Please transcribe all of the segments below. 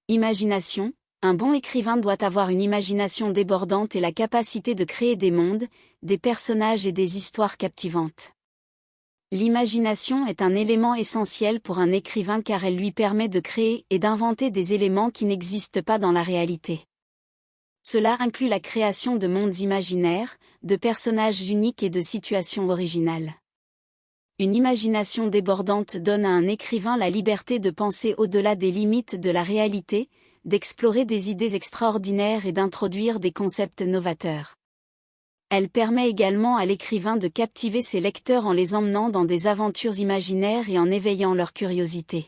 Imagination. Un bon écrivain doit avoir une imagination débordante et la capacité de créer des mondes, des personnages et des histoires captivantes. L'imagination est un élément essentiel pour un écrivain car elle lui permet de créer et d'inventer des éléments qui n'existent pas dans la réalité. Cela inclut la création de mondes imaginaires, de personnages uniques et de situations originales. Une imagination débordante donne à un écrivain la liberté de penser au-delà des limites de la réalité, d'explorer des idées extraordinaires et d'introduire des concepts novateurs. Elle permet également à l'écrivain de captiver ses lecteurs en les emmenant dans des aventures imaginaires et en éveillant leur curiosité.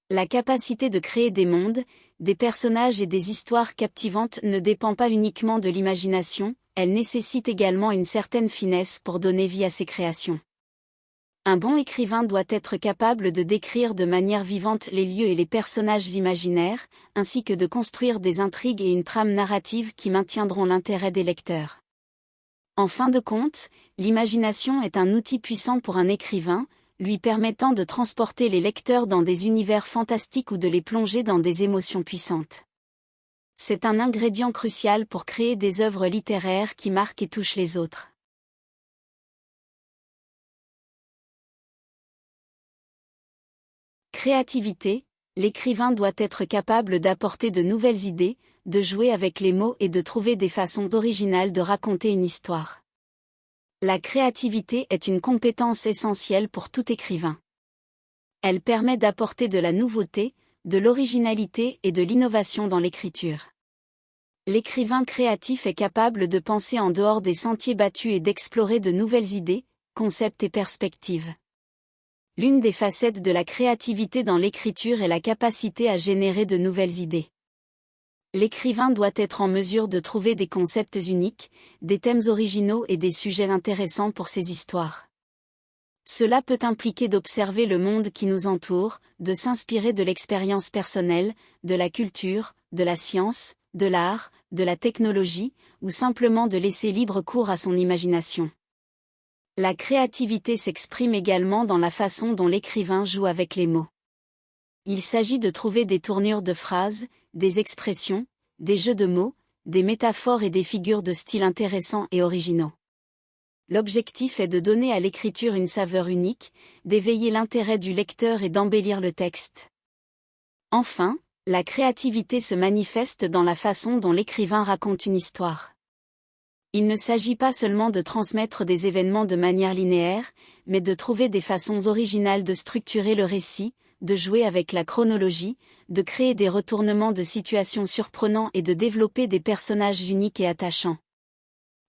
La capacité de créer des mondes, des personnages et des histoires captivantes ne dépend pas uniquement de l'imagination, elle nécessite également une certaine finesse pour donner vie à ses créations. Un bon écrivain doit être capable de décrire de manière vivante les lieux et les personnages imaginaires, ainsi que de construire des intrigues et une trame narrative qui maintiendront l'intérêt des lecteurs. En fin de compte, l'imagination est un outil puissant pour un écrivain, lui permettant de transporter les lecteurs dans des univers fantastiques ou de les plonger dans des émotions puissantes. C'est un ingrédient crucial pour créer des œuvres littéraires qui marquent et touchent les autres. Créativité. L'écrivain doit être capable d'apporter de nouvelles idées, de jouer avec les mots et de trouver des façons originales de raconter une histoire. La créativité est une compétence essentielle pour tout écrivain. Elle permet d'apporter de la nouveauté, de l'originalité et de l'innovation dans l'écriture. L'écrivain créatif est capable de penser en dehors des sentiers battus et d'explorer de nouvelles idées, concepts et perspectives. L'une des facettes de la créativité dans l'écriture est la capacité à générer de nouvelles idées. L'écrivain doit être en mesure de trouver des concepts uniques, des thèmes originaux et des sujets intéressants pour ses histoires. Cela peut impliquer d'observer le monde qui nous entoure, de s'inspirer de l'expérience personnelle, de la culture, de la science, de l'art, de la technologie, ou simplement de laisser libre cours à son imagination. La créativité s'exprime également dans la façon dont l'écrivain joue avec les mots. Il s'agit de trouver des tournures de phrases, des expressions, des jeux de mots, des métaphores et des figures de style intéressants et originaux. L'objectif est de donner à l'écriture une saveur unique, d'éveiller l'intérêt du lecteur et d'embellir le texte. Enfin, la créativité se manifeste dans la façon dont l'écrivain raconte une histoire. Il ne s'agit pas seulement de transmettre des événements de manière linéaire, mais de trouver des façons originales de structurer le récit, de jouer avec la chronologie, de créer des retournements de situations surprenants et de développer des personnages uniques et attachants.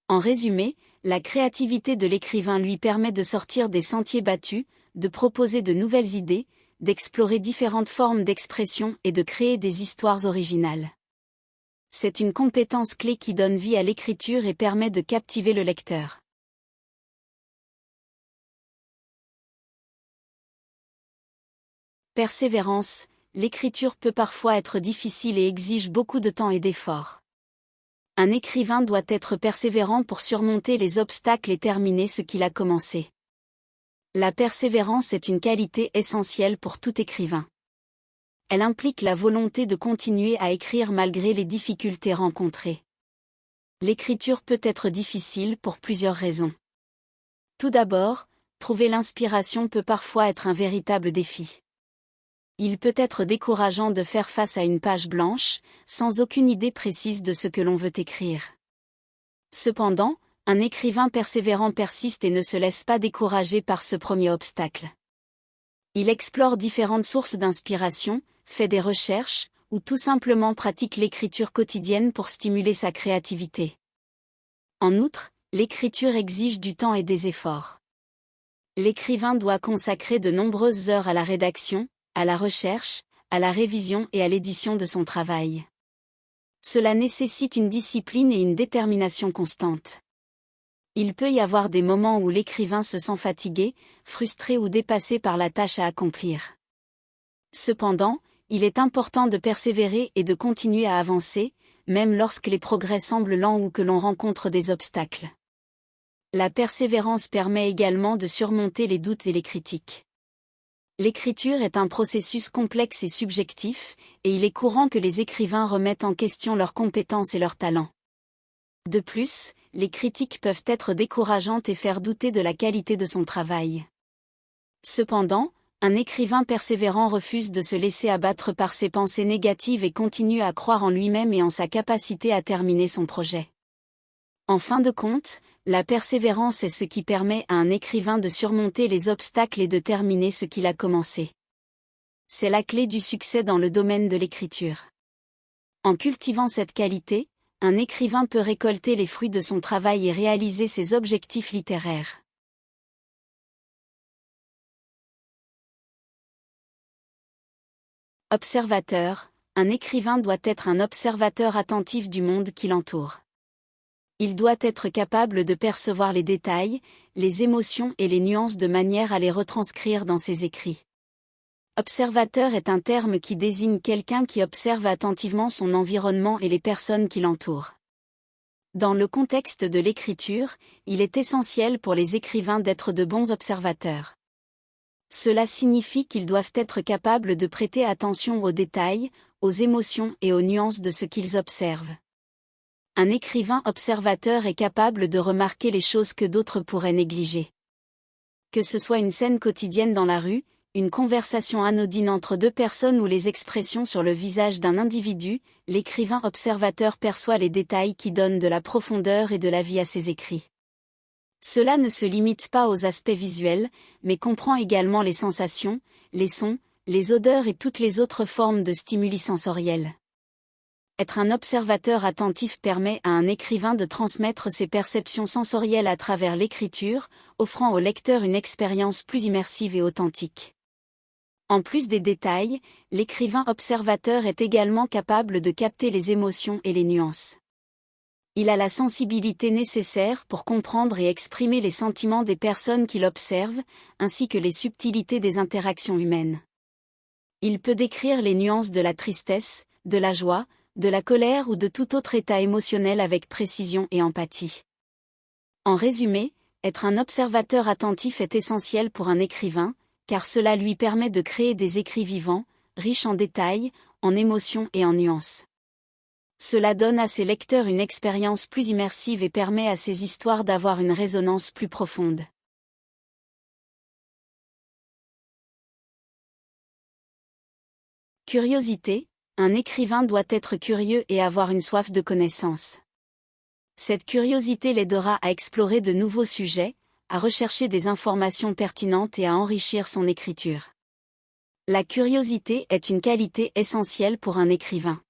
En résumé, la créativité de l'écrivain lui permet de sortir des sentiers battus, de proposer de nouvelles idées, d'explorer différentes formes d'expression et de créer des histoires originales. C'est une compétence clé qui donne vie à l'écriture et permet de captiver le lecteur. Persévérance. L'écriture peut parfois être difficile et exige beaucoup de temps et d'efforts. Un écrivain doit être persévérant pour surmonter les obstacles et terminer ce qu'il a commencé. La persévérance est une qualité essentielle pour tout écrivain. Elle implique la volonté de continuer à écrire malgré les difficultés rencontrées. L'écriture peut être difficile pour plusieurs raisons. Tout d'abord, trouver l'inspiration peut parfois être un véritable défi. Il peut être décourageant de faire face à une page blanche, sans aucune idée précise de ce que l'on veut écrire. Cependant, un écrivain persévérant persiste et ne se laisse pas décourager par ce premier obstacle. Il explore différentes sources d'inspiration, fait des recherches, ou tout simplement pratique l'écriture quotidienne pour stimuler sa créativité. En outre, l'écriture exige du temps et des efforts. L'écrivain doit consacrer de nombreuses heures à la rédaction, à la recherche, à la révision et à l'édition de son travail. Cela nécessite une discipline et une détermination constante. Il peut y avoir des moments où l'écrivain se sent fatigué, frustré ou dépassé par la tâche à accomplir. Cependant, il est important de persévérer et de continuer à avancer, même lorsque les progrès semblent lents ou que l'on rencontre des obstacles. La persévérance permet également de surmonter les doutes et les critiques. L'écriture est un processus complexe et subjectif, et il est courant que les écrivains remettent en question leurs compétences et leurs talents. De plus, les critiques peuvent être décourageantes et faire douter de la qualité de son travail. Cependant, un écrivain persévérant refuse de se laisser abattre par ses pensées négatives et continue à croire en lui-même et en sa capacité à terminer son projet. En fin de compte, la persévérance est ce qui permet à un écrivain de surmonter les obstacles et de terminer ce qu'il a commencé. C'est la clé du succès dans le domaine de l'écriture. En cultivant cette qualité, un écrivain peut récolter les fruits de son travail et réaliser ses objectifs littéraires. Observateur, un écrivain doit être un observateur attentif du monde qui l'entoure. Il doit être capable de percevoir les détails, les émotions et les nuances de manière à les retranscrire dans ses écrits. Observateur est un terme qui désigne quelqu'un qui observe attentivement son environnement et les personnes qui l'entourent. Dans le contexte de l'écriture, il est essentiel pour les écrivains d'être de bons observateurs. Cela signifie qu'ils doivent être capables de prêter attention aux détails, aux émotions et aux nuances de ce qu'ils observent. Un écrivain observateur est capable de remarquer les choses que d'autres pourraient négliger. Que ce soit une scène quotidienne dans la rue, une conversation anodine entre deux personnes ou les expressions sur le visage d'un individu, l'écrivain observateur perçoit les détails qui donnent de la profondeur et de la vie à ses écrits. Cela ne se limite pas aux aspects visuels, mais comprend également les sensations, les sons, les odeurs et toutes les autres formes de stimuli sensoriels. Être un observateur attentif permet à un écrivain de transmettre ses perceptions sensorielles à travers l'écriture, offrant au lecteur une expérience plus immersive et authentique. En plus des détails, l'écrivain observateur est également capable de capter les émotions et les nuances. Il a la sensibilité nécessaire pour comprendre et exprimer les sentiments des personnes qu'il observe, ainsi que les subtilités des interactions humaines. Il peut décrire les nuances de la tristesse, de la joie, de la colère ou de tout autre état émotionnel avec précision et empathie. En résumé, être un observateur attentif est essentiel pour un écrivain, car cela lui permet de créer des écrits vivants, riches en détails, en émotions et en nuances. Cela donne à ses lecteurs une expérience plus immersive et permet à ses histoires d'avoir une résonance plus profonde. Curiosité, un écrivain doit être curieux et avoir une soif de connaissance. Cette curiosité l'aidera à explorer de nouveaux sujets, à rechercher des informations pertinentes et à enrichir son écriture. La curiosité est une qualité essentielle pour un écrivain.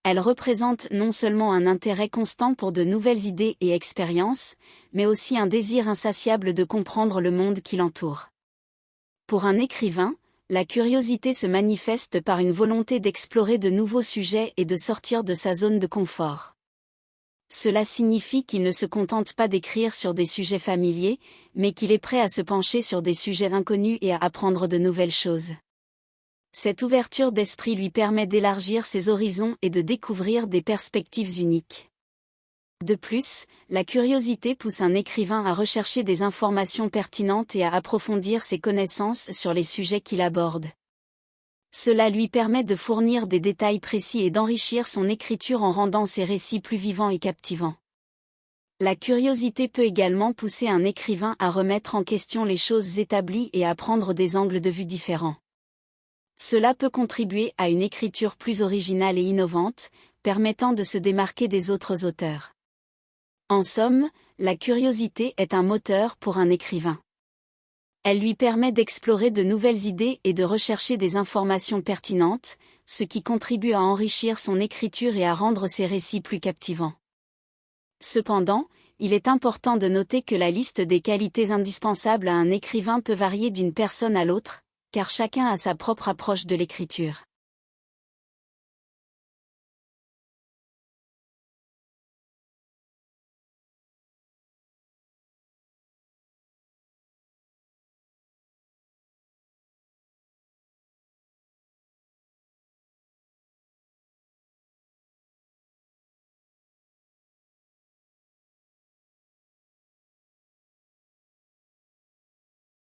Elle représente non seulement un intérêt constant pour de nouvelles idées et expériences, mais aussi un désir insatiable de comprendre le monde qui l'entoure. Pour un écrivain, la curiosité se manifeste par une volonté d'explorer de nouveaux sujets et de sortir de sa zone de confort. Cela signifie qu'il ne se contente pas d'écrire sur des sujets familiers, mais qu'il est prêt à se pencher sur des sujets inconnus et à apprendre de nouvelles choses. Cette ouverture d'esprit lui permet d'élargir ses horizons et de découvrir des perspectives uniques. De plus, la curiosité pousse un écrivain à rechercher des informations pertinentes et à approfondir ses connaissances sur les sujets qu'il aborde. Cela lui permet de fournir des détails précis et d'enrichir son écriture en rendant ses récits plus vivants et captivants. La curiosité peut également pousser un écrivain à remettre en question les choses établies et à prendre des angles de vue différents. Cela peut contribuer à une écriture plus originale et innovante, permettant de se démarquer des autres auteurs. En somme, la curiosité est un moteur pour un écrivain. Elle lui permet d'explorer de nouvelles idées et de rechercher des informations pertinentes, ce qui contribue à enrichir son écriture et à rendre ses récits plus captivants. Cependant, il est important de noter que la liste des qualités indispensables à un écrivain peut varier d'une personne à l'autre, car chacun a sa propre approche de l'écriture.